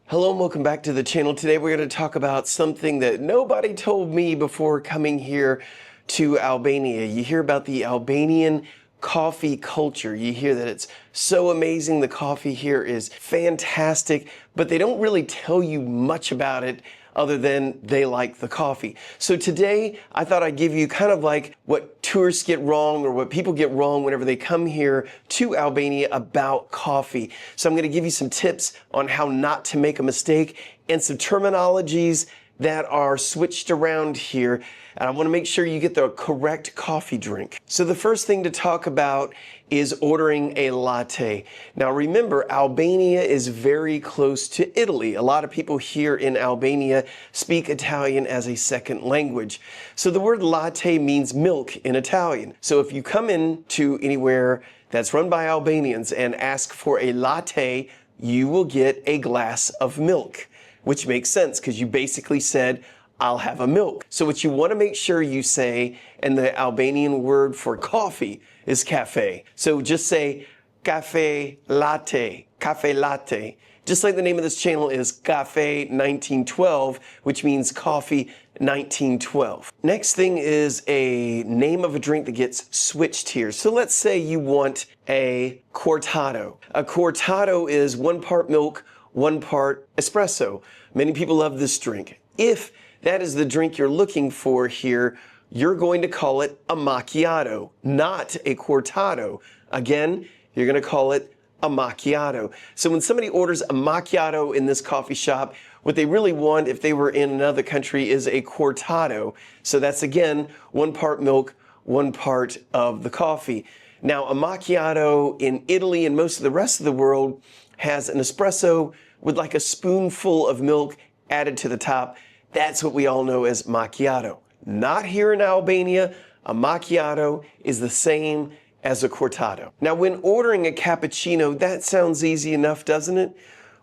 Hello and welcome back to the channel. Today we're going to talk about something that nobody told me before coming here to Albania. You hear about the Albanian coffee culture. You hear that it's so amazing. The coffee here is fantastic, but they don't really tell you much about it other than they like the coffee. So today I thought I'd give you kind of like what tourists get wrong or what people get wrong whenever they come here to Albania about coffee. So I'm going to give you some tips on how not to make a mistake and some terminologies that are switched around here. And I want to make sure you get the correct coffee drink. So the first thing to talk about is ordering a latte. Now remember, Albania is very close to Italy. A lot of people here in Albania speak Italian as a second language. So the word latte means milk in Italian. So if you come in to anywhere that's run by Albanians and ask for a latte, you will get a glass of milk, which makes sense because you basically said, I'll have a milk. So what you want to make sure you say, and the Albanian word for coffee is cafe. So just say cafe latte, cafe latte. Just like the name of this channel is Cafe 1912, which means coffee 1912. Next thing is a name of a drink that gets switched here. So let's say you want a cortado. A cortado is 1 part milk, 1 part espresso. Many people love this drink. If that is the drink you're looking for here, you're going to call it a macchiato, not a cortado. Again, you're going to call it a macchiato. So when somebody orders a macchiato in this coffee shop, what they really want if they were in another country is a cortado. So that's again 1 part milk, 1 part of the coffee. Now a macchiato in Italy and most of the rest of the world has an espresso with like a spoonful of milk added to the top. That's what we all know as macchiato. Not here in Albania. A macchiato is the same as a cortado. Now, when ordering a cappuccino, that sounds easy enough, doesn't it?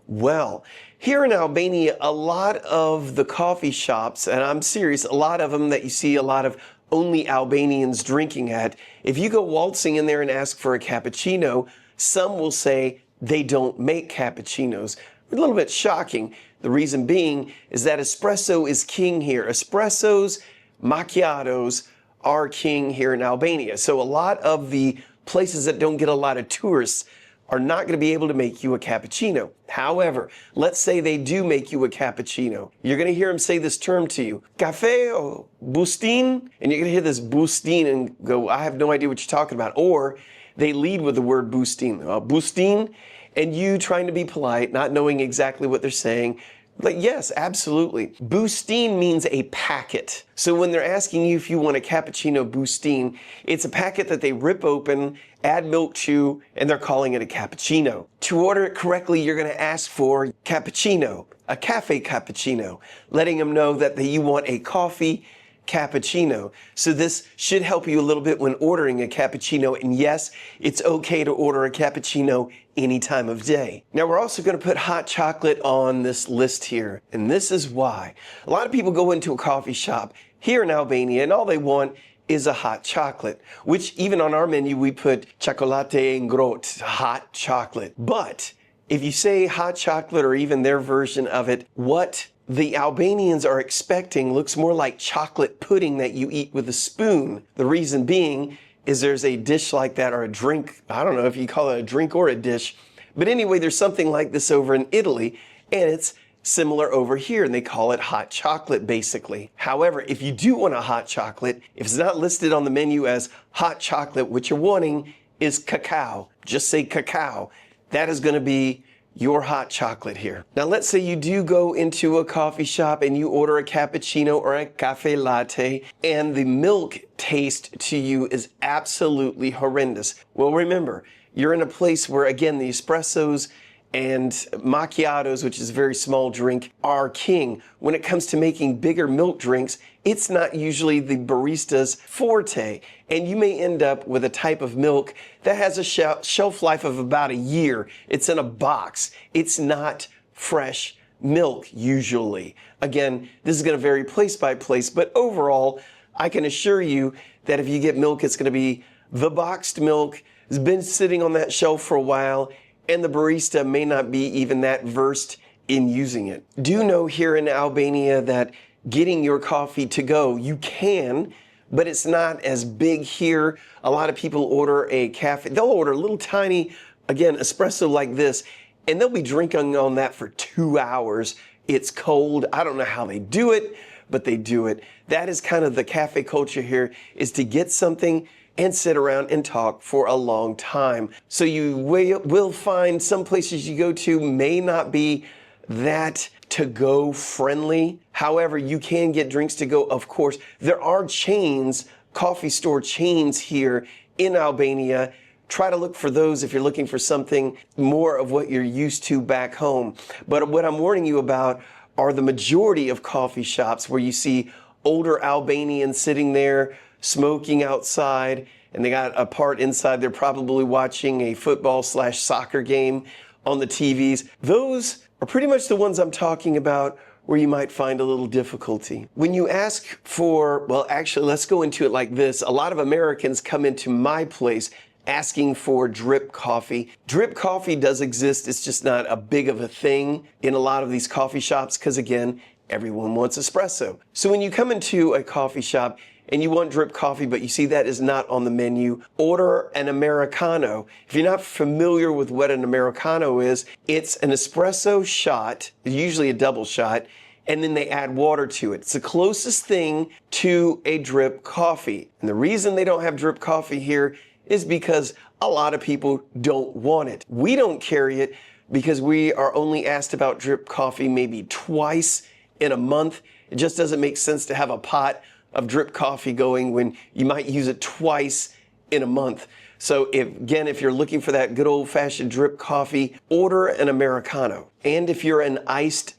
Well, here in Albania, a lot of the coffee shops, and I'm serious, a lot of them that you see a lot of only Albanians drinking at, if you go waltzing in there and ask for a cappuccino, some will say they don't make cappuccinos. A little bit shocking. The reason being is that espresso is king here. Espressos, macchiatos are king here in Albania. So a lot of the places that don't get a lot of tourists are not going to be able to make you a cappuccino. However, let's say they do make you a cappuccino. You're going to hear them say this term to you, cafe or bustin, and you're going to hear this bustin and go, I have no idea what you're talking about. Or they lead with the word bustin. Bustin, and you trying to be polite, not knowing exactly what they're saying. But yes, absolutely. Bustin means a packet. So when they're asking you if you want a cappuccino bustin, it's a packet that they rip open, add milk to, and they're calling it a cappuccino. To order it correctly, you're going to ask for cappuccino, a cafe cappuccino, letting them know that you want a coffee cappuccino. So this should help you a little bit when ordering a cappuccino. And yes, it's okay to order a cappuccino any time of day. Now we're also going to put hot chocolate on this list here. And this is why. A lot of people go into a coffee shop here in Albania and all they want is a hot chocolate, which even on our menu we put chocolate ngrot, hot chocolate. But if you say hot chocolate or even their version of it, what the Albanians are expecting looks more like chocolate pudding that you eat with a spoon. The reason being is there's a dish like that or a drink. I don't know if you call it a drink or a dish. But anyway, there's something like this over in Italy and it's similar over here and they call it hot chocolate basically. However, if you do want a hot chocolate, if it's not listed on the menu as hot chocolate, what you're wanting is cacao. Just say cacao. That is going to be your hot chocolate here. Now let's say you do go into a coffee shop and you order a cappuccino or a cafe latte and the milk taste to you is absolutely horrendous. Well, remember, you're in a place where again the espressos and macchiatos, which is a very small drink, are king. When it comes to making bigger milk drinks, it's not usually the barista's forte. And you may end up with a type of milk that has a shelf life of about a year. It's in a box. It's not fresh milk usually. Again, this is going to vary place by place, but overall, I can assure you that if you get milk, it's going to be the boxed milk. It's been sitting on that shelf for a while, and the barista may not be even that versed in using it. Do know here in Albania that getting your coffee to go, you can, but it's not as big here. A lot of people order a cafe. They'll order a little tiny, again, espresso like this, and they'll be drinking on that for 2 hours. It's cold. I don't know how they do it, but they do it. That is kind of the cafe culture here, is to get something and sit around and talk for a long time. So you will find some places you go to may not be that to-go friendly. However, you can get drinks to go, of course. There are chains, coffee store chains here in Albania. Try to look for those if you're looking for something more of what you're used to back home. But what I'm warning you about are the majority of coffee shops where you see older Albanians sitting there smoking outside, and they got a part inside. They're probably watching a football/soccer game on the TVs. Those are pretty much the ones I'm talking about where you might find a little difficulty. When you ask for, well, actually, let's go into it like this. A lot of Americans come into my place asking for drip coffee. Drip coffee does exist. It's just not a big of a thing in a lot of these coffee shops because, again, everyone wants espresso. So when you come into a coffee shop and you want drip coffee, but you see that is not on the menu, order an Americano. If you're not familiar with what an Americano is, it's an espresso shot, usually a double shot, and then they add water to it. It's the closest thing to a drip coffee. And the reason they don't have drip coffee here is because a lot of people don't want it. We don't carry it because we are only asked about drip coffee maybe twice in a month. It just doesn't make sense to have a pot of drip coffee going when you might use it twice in a month. So if you're looking for that good old-fashioned drip coffee, order an Americano. And if you're an iced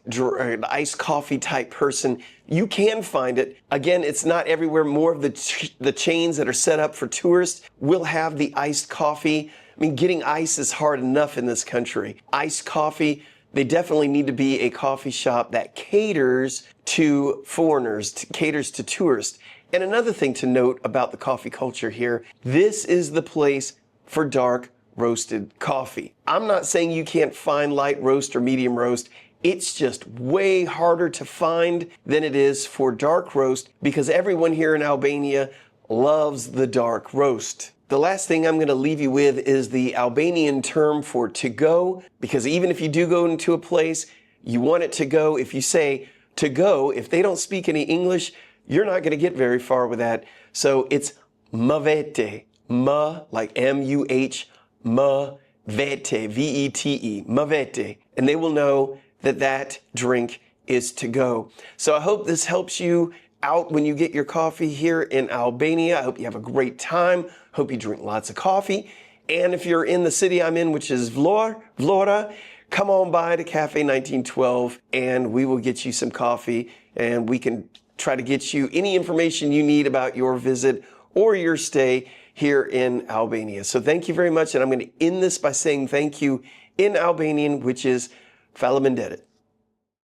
coffee type person, you can find it. Again, it's not everywhere. More of the chains that are set up for tourists will have the iced coffee. I mean, getting ice is hard enough in this country. Iced coffee, they definitely need to be a coffee shop that caters to foreigners, caters to tourists. And another thing to note about the coffee culture here, this is the place for dark roasted coffee. I'm not saying you can't find light roast or medium roast. It's just way harder to find than it is for dark roast because everyone here in Albania loves the dark roast. The last thing I'm going to leave you with is the Albanian term for to go, because even if you do go into a place, you want it to go. If you say to go, if they don't speak any English, you're not going to get very far with that. So it's mavete, ma like M-U-H, mavete, V-E-T-E, mavete. And they will know that that drink is to go. So I hope this helps you out when you get your coffee here in Albania. I hope you have a great time. Hope you drink lots of coffee. And if you're in the city I'm in, which is Vlora, come on by to Cafe 1912 and we will get you some coffee and we can try to get you any information you need about your visit or your stay here in Albania. So thank you very much. And I'm going to end this by saying thank you in Albanian, which is Faleminderit.